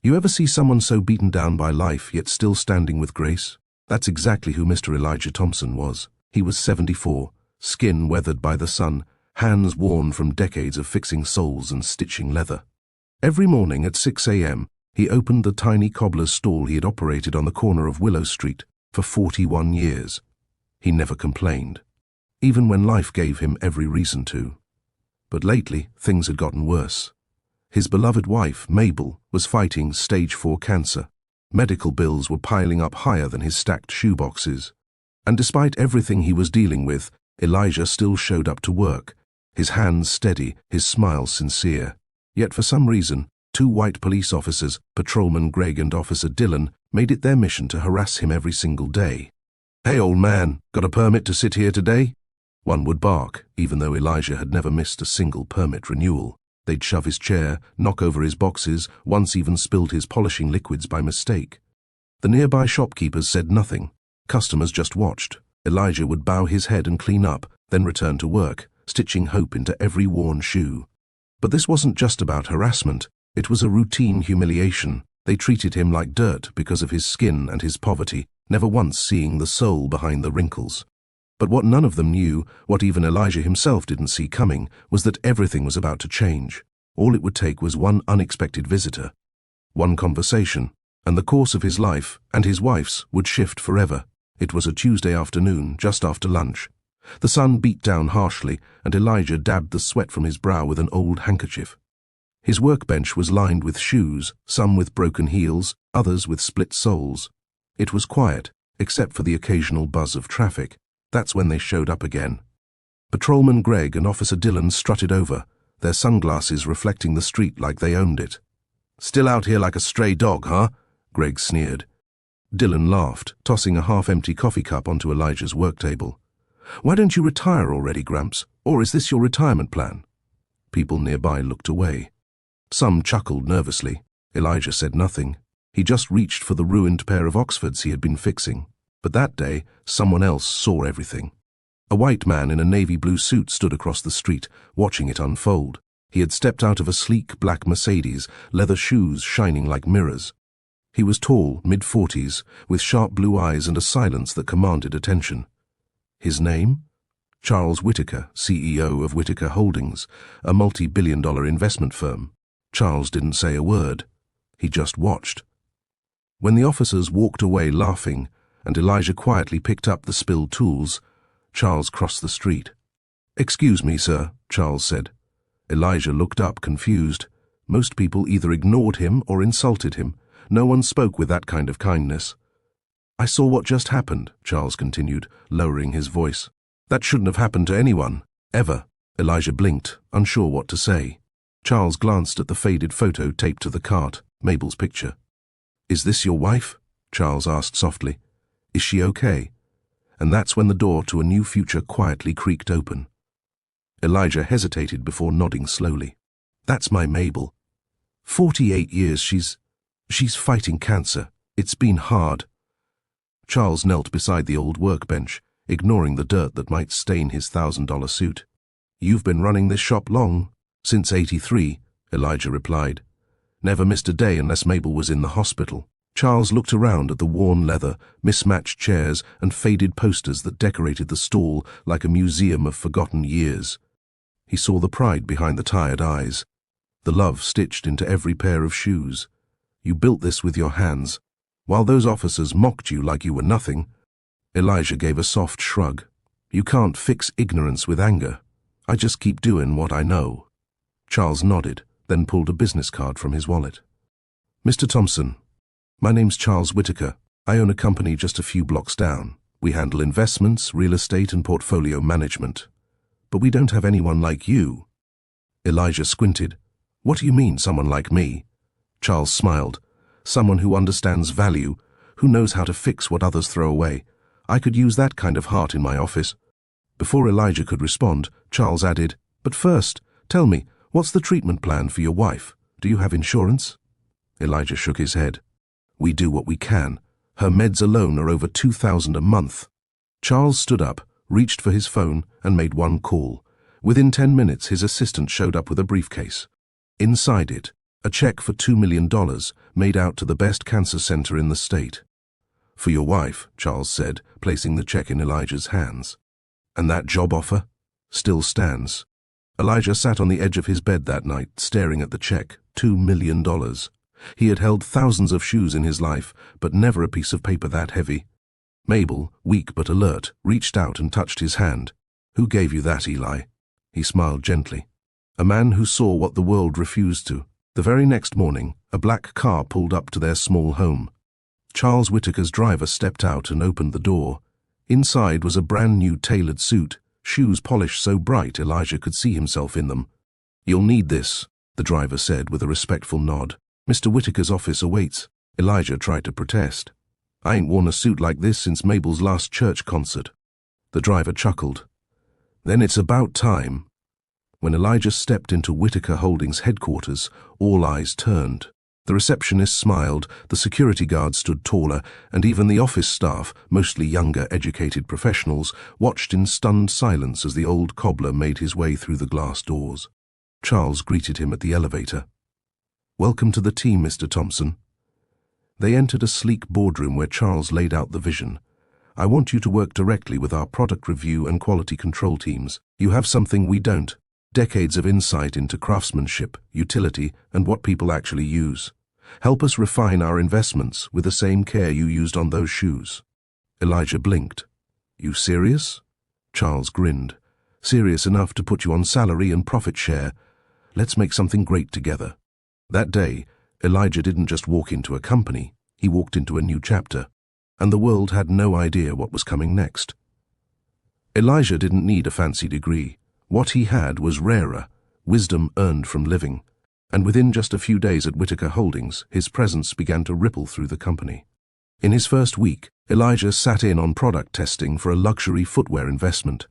You ever see someone so beaten down by life yet still standing with grace? That's exactly who Mr. Elijah Thompson was. He was 74, skin weathered by the sun, hands worn from decades of fixing soles and stitching leather. Every morning at 6 a.m., he opened the tiny cobbler's stall he had operated on the corner of Willow Street for 41 years. He never complained, even when life gave him every reason to. But lately, things had gotten worse. His beloved wife, Mabel, was fighting stage 4 cancer. Medical bills were piling up higher than his stacked shoeboxes. And despite everything he was dealing with, Elijah still showed up to work, his hands steady, his smile sincere. Yet for some reason, 2 white police officers, Patrolman Greg and Officer Dillon, made it their mission to harass him every single day. "Hey, old man, got a permit to sit here today?" One would bark, even though Elijah had never missed a single permit renewal. They'd shove his chair, knock over his boxes, once even spilled his polishing liquids by mistake. The nearby shopkeepers said nothing. Customers just watched. Elijah would bow his head and clean up, then return to work, stitching hope into every worn shoe. But this wasn't just about harassment. It was a routine humiliation. They treated him like dirt because of his skin and his poverty, never once seeing the soul behind the wrinkles. But what none of them knew, what even Elijah himself didn't see coming, was that everything was about to change. All it would take was one unexpected visitor, one conversation, and the course of his life, and his wife's, would shift forever. It was a Tuesday afternoon, just after lunch. The sun beat down harshly, and Elijah dabbed the sweat from his brow with an old handkerchief. His workbench was lined with shoes, some with broken heels, others with split soles. It was quiet, except for the occasional buzz of traffic. That's when they showed up again. Patrolman Greg and Officer Dillon strutted over, their sunglasses reflecting the street like they owned it. "Still out here like a stray dog, huh?" Greg sneered. Dillon laughed, tossing a half-empty coffee cup onto Elijah's work table. "Why don't you retire already, Gramps? Or is this your retirement plan?" People nearby looked away. Some chuckled nervously. Elijah said nothing. He just reached for the ruined pair of Oxfords he had been fixing. But that day, someone else saw everything. A white man in a navy blue suit stood across the street, watching it unfold. He had stepped out of a sleek black Mercedes, leather shoes shining like mirrors. He was tall, mid-40s, with sharp blue eyes and a silence that commanded attention. His name? Charles Whitaker, CEO of Whitaker Holdings, a multi-billion-dollar investment firm. Charles didn't say a word. He just watched. When the officers walked away laughing, and Elijah quietly picked up the spilled tools, Charles crossed the street. "Excuse me, sir," Charles said. Elijah looked up, confused. Most people either ignored him or insulted him. No one spoke with that kind of kindness. "I saw what just happened," Charles continued, lowering his voice. "That shouldn't have happened to anyone, ever." Elijah blinked, unsure what to say. Charles glanced at the faded photo taped to the cart, Mabel's picture. "Is this your wife?" Charles asked softly. "Is she okay?" And that's when the door to a new future quietly creaked open. Elijah hesitated before nodding slowly. "That's my Mabel. 48 years she's fighting cancer. It's been hard." Charles knelt beside the old workbench, ignoring the dirt that might stain his $1,000 suit. "You've been running this shop long?" "Since '83, Elijah replied. "Never missed a day unless Mabel was in the hospital." Charles looked around at the worn leather, mismatched chairs, and faded posters that decorated the stall like a museum of forgotten years. He saw the pride behind the tired eyes, the love stitched into every pair of shoes. "You built this with your hands, while those officers mocked you like you were nothing." Elijah gave a soft shrug. "You can't fix ignorance with anger. I just keep doing what I know." Charles nodded, then pulled a business card from his wallet. "Mr. Thompson, my name's Charles Whitaker. I own a company just a few blocks down. We handle investments, real estate, and portfolio management. But we don't have anyone like you." Elijah squinted. "What do you mean, someone like me?" Charles smiled. "Someone who understands value, who knows how to fix what others throw away. I could use that kind of heart in my office." Before Elijah could respond, Charles added, "But first, tell me, what's the treatment plan for your wife? Do you have insurance?" Elijah shook his head. "We do what we can. Her meds alone are over $2,000 a month." Charles stood up, reached for his phone, and made one call. Within 10 minutes, his assistant showed up with a briefcase. Inside it, A check for $2 million made out to the best cancer center in the state. "For your wife," Charles said, placing the check in Elijah's hands. "And that job offer?" "Still stands." Elijah sat on the edge of his bed that night, staring at the check, $2 million. He had held thousands of shoes in his life, but never a piece of paper that heavy. Mabel, weak but alert, reached out and touched his hand. "Who gave you that, Eli?" He smiled gently. "A man who saw what the world refused to." The very next morning, a black car pulled up to their small home. Charles Whitaker's driver stepped out and opened the door. Inside was a brand-new tailored suit, shoes polished so bright Elijah could see himself in them. "You'll need this," the driver said with a respectful nod. "Mr. Whitaker's office awaits." Elijah tried to protest. "I ain't worn a suit like this since Mabel's last church concert." The driver chuckled. "Then it's about time." When Elijah stepped into Whitaker Holdings headquarters, all eyes turned. The receptionist smiled, the security guard stood taller, and even the office staff, mostly younger, educated professionals, watched in stunned silence as the old cobbler made his way through the glass doors. Charles greeted him at the elevator. "Welcome to the team, Mr. Thompson." They entered a sleek boardroom where Charles laid out the vision. "I want you to work directly with our product review and quality control teams. You have something we don't. Decades of insight into craftsmanship, utility, and what people actually use. Help us refine our investments with the same care you used on those shoes." Elijah blinked. "You serious?" Charles grinned. "Serious enough to put you on salary and profit share. Let's make something great together." That day, Elijah didn't just walk into a company, he walked into a new chapter, and the world had no idea what was coming next. Elijah didn't need a fancy degree. What he had was rarer, wisdom earned from living, and within just a few days at Whitaker Holdings, his presence began to ripple through the company. In his first week, Elijah sat in on product testing for a luxury footwear investment.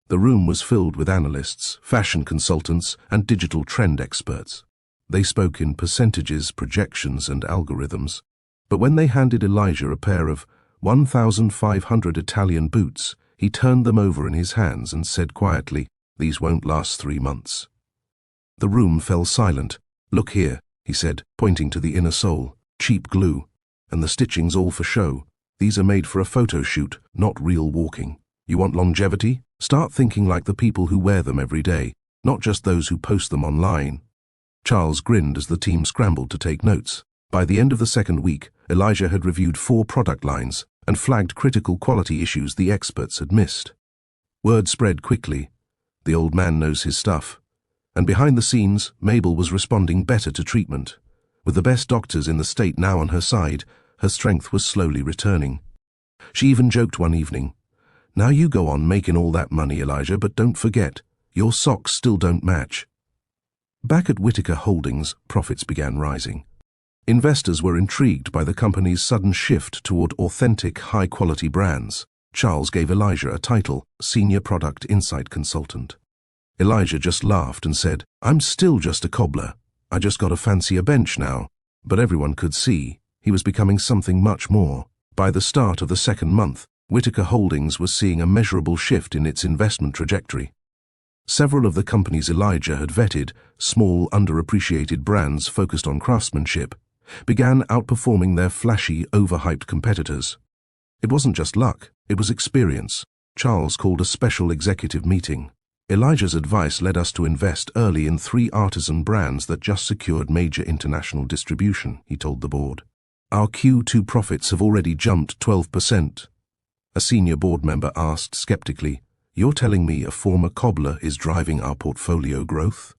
The room was filled with analysts, fashion consultants, and digital trend experts. They spoke in percentages, projections, and algorithms. But when they handed Elijah a pair of 1,500 Italian boots, he turned them over in his hands and said quietly, "These won't last 3 months." The room fell silent. "Look here," he said, pointing to the inner sole. "Cheap glue. And the stitching's all for show. These are made for a photo shoot, not real walking. You want longevity? Start thinking like the people who wear them every day, not just those who post them online." Charles grinned as the team scrambled to take notes. By the end of the second week, Elijah had reviewed 4 product lines and flagged critical quality issues the experts had missed. Word spread quickly. The old man knows his stuff. And behind the scenes, Mabel was responding better to treatment. With the best doctors in the state now on her side, her strength was slowly returning. She even joked one evening, "Now you go on making all that money, Elijah, but don't forget, your socks still don't match." Back at Whitaker Holdings, profits began rising. Investors were intrigued by the company's sudden shift toward authentic, high-quality brands. Charles gave Elijah a title, Senior Product Insight Consultant. Elijah just laughed and said, "I'm still just a cobbler. I just got a fancier bench now." But everyone could see he was becoming something much more. By the start of the second month, Whitaker Holdings was seeing a measurable shift in its investment trajectory. Several of the companies Elijah had vetted, small, underappreciated brands focused on craftsmanship, began outperforming their flashy, overhyped competitors. It wasn't just luck, it was experience. Charles called a special executive meeting. Elijah's advice led us to invest early in 3 artisan brands that just secured major international distribution, he told the board. "Our Q2 profits have already jumped 12%. A senior board member asked skeptically, "You're telling me a former cobbler is driving our portfolio growth?"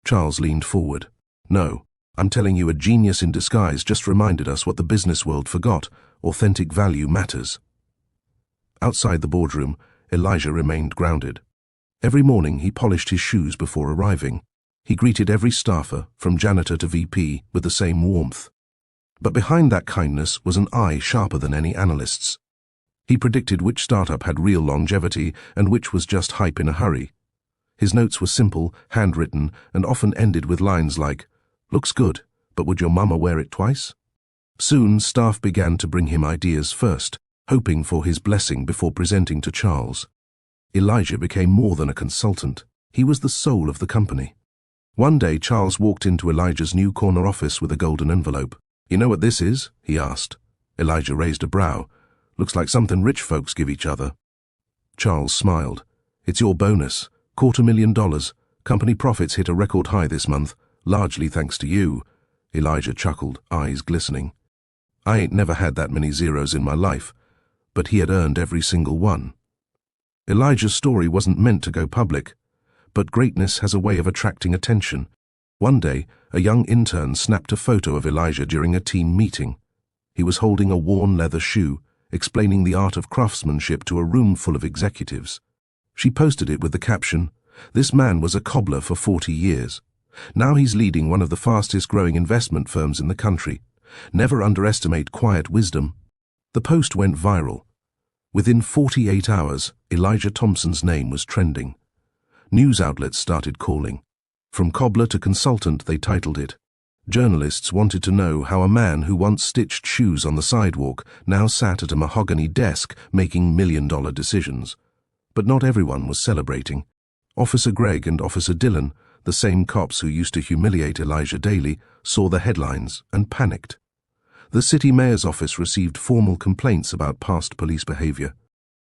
Charles leaned forward. "No, I'm telling you a genius in disguise just reminded us what the business world forgot. Authentic value matters." Outside the boardroom, Elijah remained grounded. Every morning he polished his shoes before arriving. He greeted every staffer, from janitor to VP, with the same warmth. But behind that kindness was an eye sharper than any analyst's. He predicted which startup had real longevity and which was just hype in a hurry. His notes were simple, handwritten, and often ended with lines like, "Looks good, but would your mama wear it twice?" Soon, staff began to bring him ideas first, hoping for his blessing before presenting to Charles. Elijah became more than a consultant. He was the soul of the company. One day Charles walked into Elijah's new corner office with a golden envelope. "You know what this is?" he asked. Elijah raised a brow. "Looks like something rich folks give each other." Charles smiled. "It's your bonus. $250,000. Company profits hit a record high this month, largely thanks to you." Elijah chuckled, eyes glistening. "I ain't never had that many zeros in my life," but he had earned every single one. Elijah's story wasn't meant to go public, but greatness has a way of attracting attention. One day, a young intern snapped a photo of Elijah during a team meeting. He was holding a worn leather shoe, explaining the art of craftsmanship to a room full of executives. She posted it with the caption, "This man was a cobbler for 40 years. Now he's leading one of the fastest-growing investment firms in the country. Never underestimate quiet wisdom." The post went viral. Within 48 hours, Elijah Thompson's name was trending. News outlets started calling. From cobbler to consultant, they titled it. Journalists wanted to know how a man who once stitched shoes on the sidewalk now sat at a mahogany desk making million-dollar decisions. But not everyone was celebrating. Officer Greg and Officer Dylan, the same cops who used to humiliate Elijah daily, saw the headlines and panicked. The city mayor's office received formal complaints about past police behavior.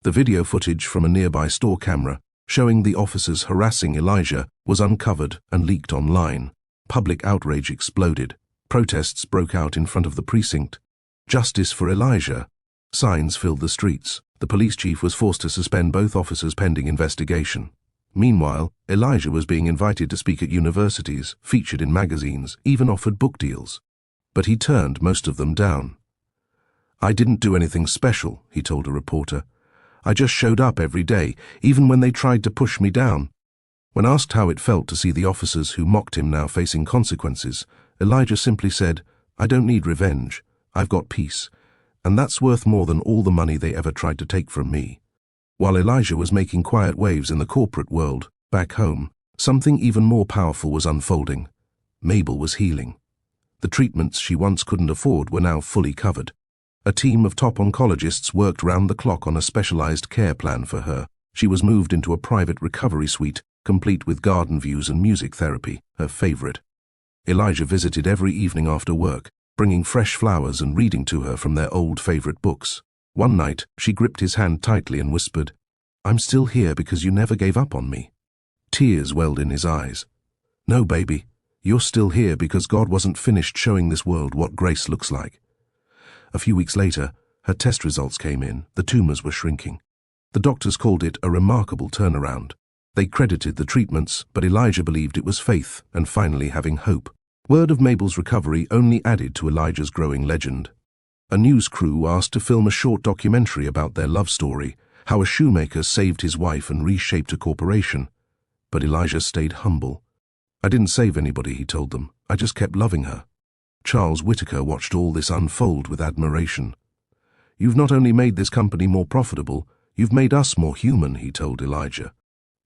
The video footage from a nearby store camera showing the officers harassing Elijah was uncovered and leaked online. Public outrage exploded. Protests broke out in front of the precinct. "Justice for Elijah." Signs filled the streets. The police chief was forced to suspend both officers pending investigation. Meanwhile, Elijah was being invited to speak at universities, featured in magazines, even offered book deals. But he turned most of them down. "I didn't do anything special," he told a reporter. "I just showed up every day, even when they tried to push me down." When asked how it felt to see the officers who mocked him now facing consequences, Elijah simply said, "I don't need revenge. I've got peace. And that's worth more than all the money they ever tried to take from me." While Elijah was making quiet waves in the corporate world, back home, something even more powerful was unfolding. Mabel was healing. The treatments she once couldn't afford were now fully covered. A team of top oncologists worked round the clock on a specialized care plan for her. She was moved into a private recovery suite, complete with garden views and music therapy, her favorite. Elijah visited every evening after work, bringing fresh flowers and reading to her from their old favorite books. One night, she gripped his hand tightly and whispered, "I'm still here because you never gave up on me." Tears welled in his eyes. "No, baby, you're still here because God wasn't finished showing this world what grace looks like." A few weeks later, her test results came in. The tumors were shrinking. The doctors called it a remarkable turnaround. They credited the treatments, but Elijah believed it was faith and finally having hope. Word of Mabel's recovery only added to Elijah's growing legend. A news crew asked to film a short documentary about their love story, how a shoemaker saved his wife and reshaped a corporation. But Elijah stayed humble. "I didn't save anybody," he told them. "I just kept loving her." Charles Whitaker watched all this unfold with admiration. "You've not only made this company more profitable, you've made us more human," he told Elijah.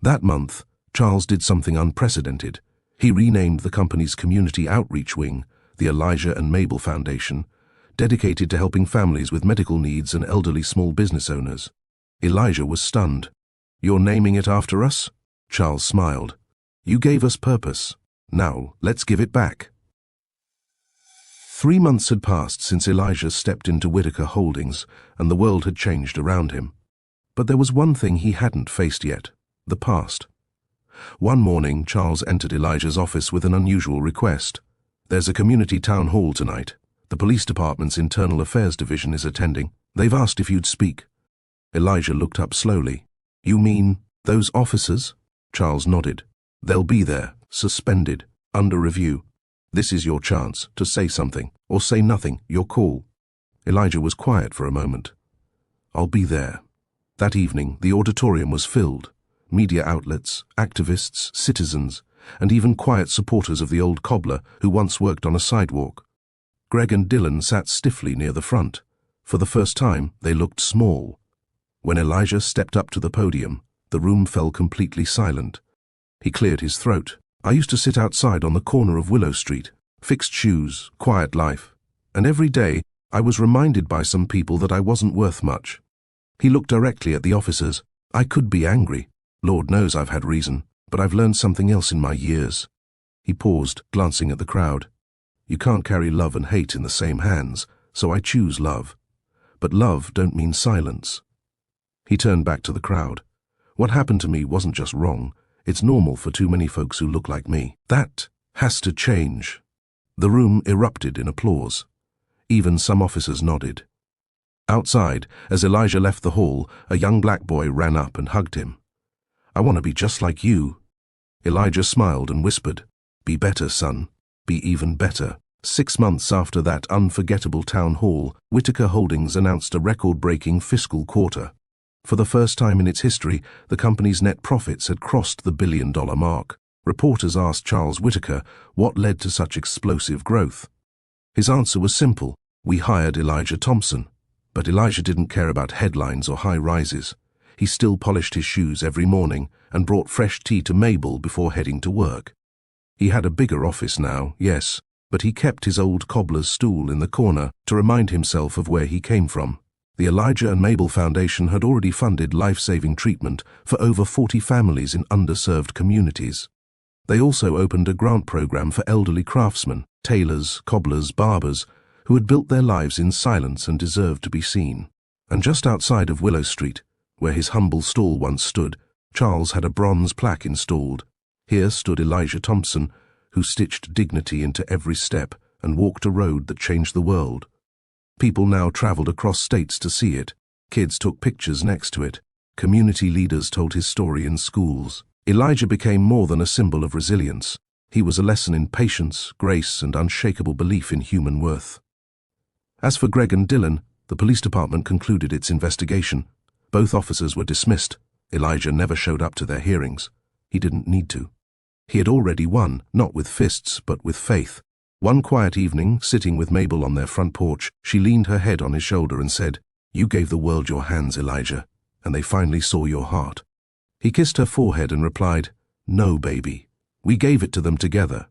That month, Charles did something unprecedented. He renamed the company's community outreach wing, the Elijah and Mabel Foundation, dedicated to helping families with medical needs and elderly small business owners. Elijah was stunned. "You're naming it after us?" Charles smiled. "You gave us purpose. Now, let's give it back." 3 months had passed since Elijah stepped into Whitaker Holdings, and the world had changed around him. But there was one thing he hadn't faced yet: the past. One morning, Charles entered Elijah's office with an unusual request. "There's a community town hall tonight. The police department's internal affairs division is attending. They've asked if you'd speak." Elijah looked up slowly. "You mean those officers?" Charles nodded. "They'll be there, suspended, under review. This is your chance to say something, or say nothing, your call." Elijah was quiet for a moment. "I'll be there." That evening, the auditorium was filled. Media outlets, activists, citizens, and even quiet supporters of the old cobbler who once worked on a sidewalk. Greg and Dylan sat stiffly near the front. For the first time, they looked small. When Elijah stepped up to the podium, the room fell completely silent. He cleared his throat. "I used to sit outside on the corner of Willow Street. Fixed shoes, quiet life. And every day, I was reminded by some people that I wasn't worth much." He looked directly at the officers. "I could be angry. Lord knows I've had reason, but I've learned something else in my years. He paused, glancing at the crowd. You can't carry love and hate in the same hands, so I choose love. But love don't mean silence. He turned back to the crowd. What happened to me wasn't just wrong. It's normal for too many folks who look like me. That has to change. The room erupted in applause. Even some officers nodded. Outside, as Elijah left the hall, a young black boy ran up and hugged him. I want to be just like you. Elijah smiled and whispered, Be better, son. Be even better. 6 months after that unforgettable town hall, Whitaker Holdings announced a record-breaking fiscal quarter. For the first time in its history, the company's net profits had crossed the billion-dollar mark. Reporters asked Charles Whitaker what led to such explosive growth. His answer was simple. We hired Elijah Thompson. But Elijah didn't care about headlines or high rises. He still polished his shoes every morning and brought fresh tea to Mabel before heading to work. He had a bigger office now, yes, but he kept his old cobbler's stool in the corner to remind himself of where he came from. The Elijah and Mabel Foundation had already funded life-saving treatment for over 40 families in underserved communities. They also opened a grant program for elderly craftsmen, tailors, cobblers, barbers, who had built their lives in silence and deserved to be seen. And just outside of Willow Street, where his humble stall once stood, Charles had a bronze plaque installed. Here stood Elijah Thompson, who stitched dignity into every step and walked a road that changed the world. People now traveled across states to see it. Kids took pictures next to it. Community leaders told his story in schools. Elijah became more than a symbol of resilience. He was a lesson in patience, grace, and unshakable belief in human worth. As for Greg and Dylan, the police department concluded its investigation. Both officers were dismissed. Elijah never showed up to their hearings. He didn't need to. He had already won, not with fists, but with faith. One quiet evening, sitting with Mabel on their front porch, she leaned her head on his shoulder and said, You gave the world your hands, Elijah, and they finally saw your heart. He kissed her forehead and replied, No, baby. We gave it to them together.